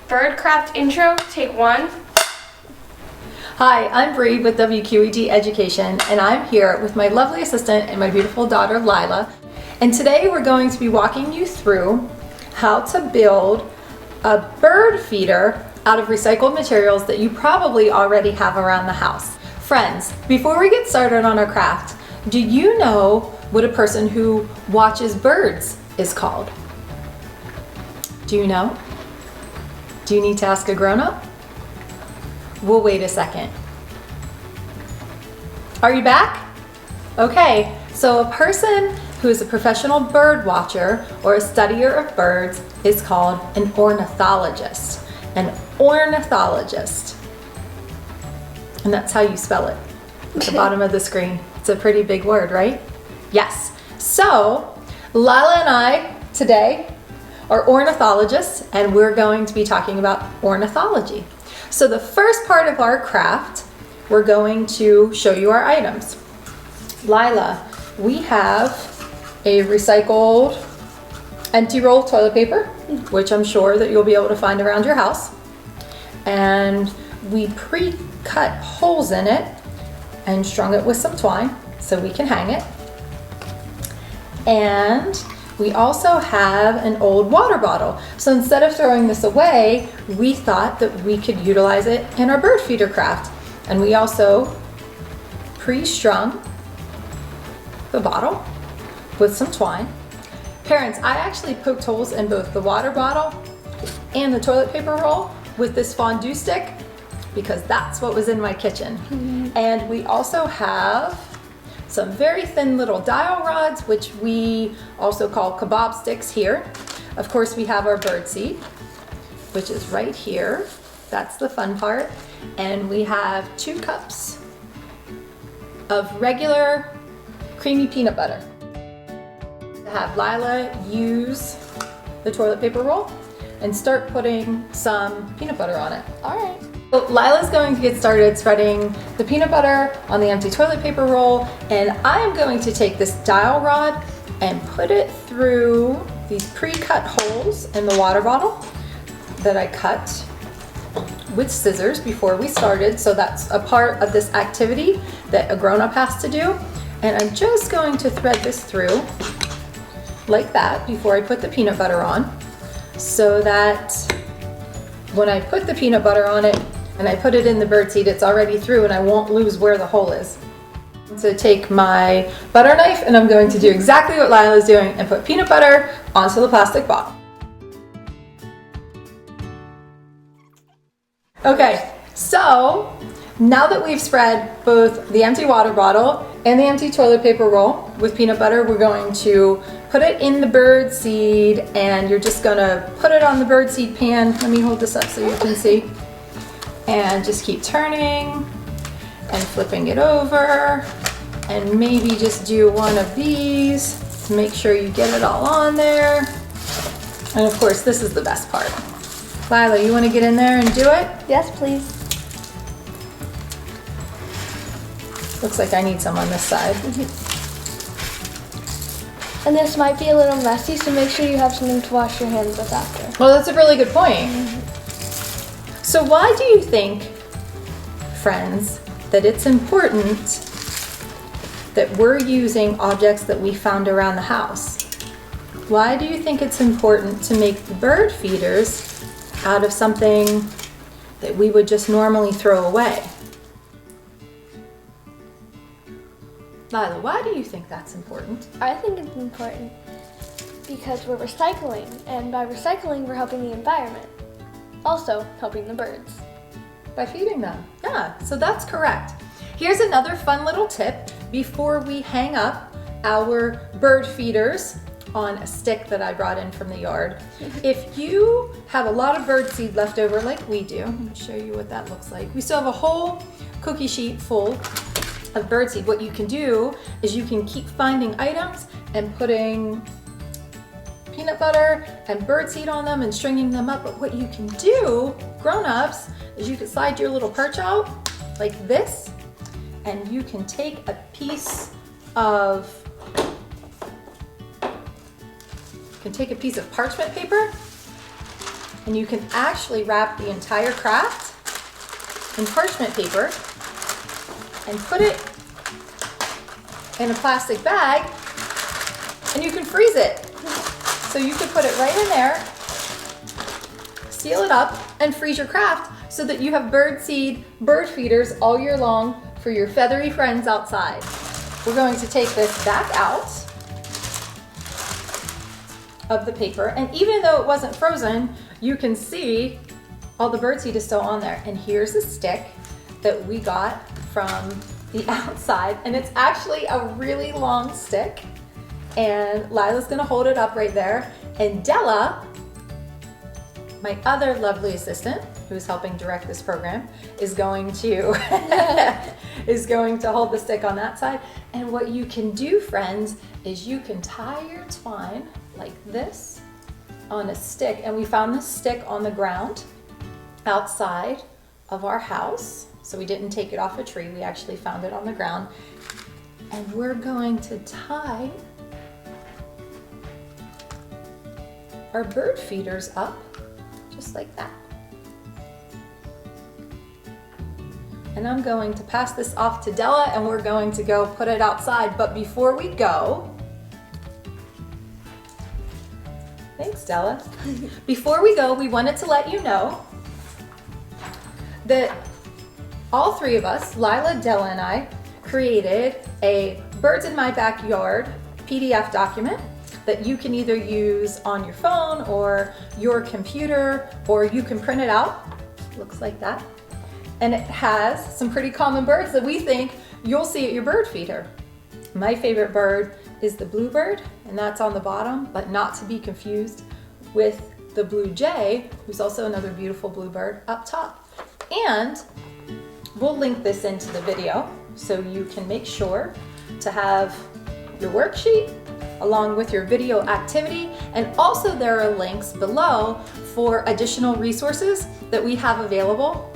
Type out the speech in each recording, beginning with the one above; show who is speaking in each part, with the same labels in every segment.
Speaker 1: Birdcraft intro, take one.
Speaker 2: Hi, I'm Bree with WQED Education, and I'm here with my lovely assistant and my beautiful daughter, Lila. And today we're going to be walking you through how to build a bird feeder out of recycled materials that you probably already have around the house. Friends, before we get started on our craft, do you know what a person who watches birds is called? Do you know? Do you need to ask a grown-up? We'll wait a second. Are you back? Okay, so a person who is a professional bird watcher or a studier of birds is called an ornithologist. An ornithologist. And that's how you spell it. At the bottom of the screen. It's a pretty big word, right? Yes. So, Lila and I today are ornithologists, and we're going to be talking about ornithology. So the first part of our craft, we're going to show you our items. Lila, we have a recycled empty roll toilet paper, which I'm sure that you'll be able to find around your house. And we pre-cut holes in it and strung it with some twine so we can hang it. And we also have an old water bottle. So instead of throwing this away, we thought that we could utilize it in our bird feeder craft. And we also pre-strung the bottle with some twine. Parents, I actually poked holes in both the water bottle and the toilet paper roll with this fondue stick because that's what was in my kitchen. And we also have some very thin little dial rods, which we also call kebab sticks here. Of course, we have our bird seed, which is right here. That's the fun part. And we have 2 cups of regular creamy peanut butter. Have Lila use the toilet paper roll and start putting some peanut butter on it.
Speaker 1: All right.
Speaker 2: So Lila's going to get started spreading the peanut butter on the empty toilet paper roll, and I'm going to take this dial rod and put it through these pre-cut holes in the water bottle that I cut with scissors before we started. So that's a part of this activity that a grown-up has to do. And I'm just going to thread this through like that before I put the peanut butter on, so that when I put the peanut butter on it and I put it in the birdseed, it's already through and I won't lose where the hole is. So take my butter knife and I'm going to do exactly what Lila's doing and put peanut butter onto the plastic bottle. Okay, so now that we've spread both the empty water bottle and the empty toilet paper roll with peanut butter, we're going to put it in the bird seed, and you're just gonna put it on the bird seed pan. Let me hold this up so you can see. And just keep turning and flipping it over, and maybe just do one of these to make sure you get it all on there. And of course, this is the best part. Lila, you wanna get in there and do it?
Speaker 1: Yes, please.
Speaker 2: Looks like I need some on this side.
Speaker 1: And this might be a little messy, so make sure you have something to wash your hands with after.
Speaker 2: Well, that's a really good point. So why do you think, friends, that it's important that we're using objects that we found around the house? Why do you think it's important to make the bird feeders out of something that we would just normally throw away? Lila, why do you think that's important?
Speaker 3: I think it's important because we're recycling, and by recycling, we're helping the environment. Also, helping the birds.
Speaker 2: By feeding them. Yeah, so that's correct. Here's another fun little tip before we hang up our bird feeders on a stick that I brought in from the yard. If you have a lot of bird seed left over like we do, I'm gonna show you what that looks like. We still have a whole cookie sheet full of birdseed. What you can do is you can keep finding items and putting peanut butter and birdseed on them and stringing them up. But what you can do, grown-ups, is you can slide your little perch out like this, and you can take a piece of parchment paper And you can actually wrap the entire craft in parchment paper and put it in a plastic bag, and you can freeze it. So you could put it right in there, seal it up, and freeze your craft so that you have bird seed, bird feeders all year long for your feathery friends outside. We're going to take this back out of the paper, and even though it wasn't frozen, you can see all the bird seed is still on there. And here's a stick that we got from the outside, and it's actually a really long stick. And Lila's gonna hold it up right there. And Della, my other lovely assistant, who's helping direct this program, is going to hold the stick on that side. And what you can do, friends, is you can tie your twine like this on a stick. And we found this stick on the ground outside of our house. So we didn't take it off a tree, we actually found it on the ground. And we're going to tie our bird feeders up just like that. And I'm going to pass this off to Della, and we're going to go put it outside. But before we go, thanks Della. Before we go, we wanted to let you know that all three of us, Lila, Della, and I, created a Birds in My Backyard PDF document that you can either use on your phone or your computer, or you can print it out. Looks like that. And it has some pretty common birds that we think you'll see at your bird feeder. My favorite bird is the bluebird, and that's on the bottom, but not to be confused with the blue jay, who's also another beautiful bluebird, up top. And we'll link this into the video so you can make sure to have your worksheet along with your video activity. And also there are links below for additional resources that we have available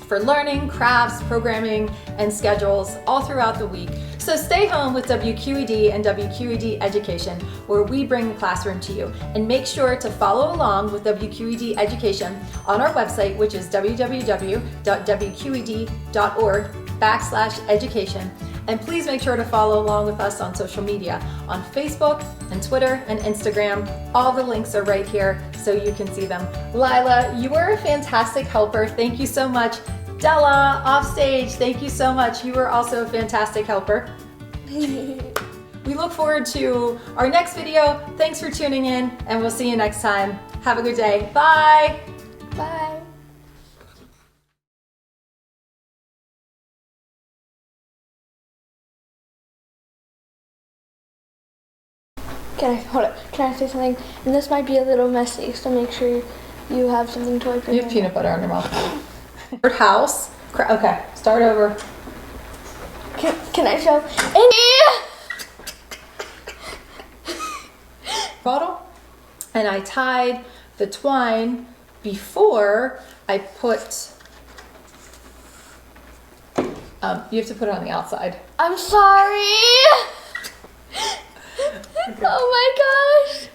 Speaker 2: for learning, crafts, programming, and schedules all throughout the week. So stay home with WQED and WQED Education, where we bring the classroom to you. And make sure to follow along with WQED Education on our website, which is www.wqed.org/education. And please make sure to follow along with us on social media, on Facebook and Twitter and Instagram. All the links are right here so you can see them. Lila, you were a fantastic helper. Thank you so much. Della, off stage, thank you so much. You were also a fantastic helper. We look forward to our next video. Thanks for tuning in, and we'll see you next time. Have a good day. Bye.
Speaker 3: Bye. Can I say something? And this might be a little messy, so make sure you have something to wipe your
Speaker 2: You have peanut butter on your mouth. Bird house. Okay, start over.
Speaker 3: Can I show?
Speaker 2: Bottle, and I tied the twine before I put. You have to put it on the outside.
Speaker 3: I'm sorry.
Speaker 2: Okay.
Speaker 3: Oh my gosh.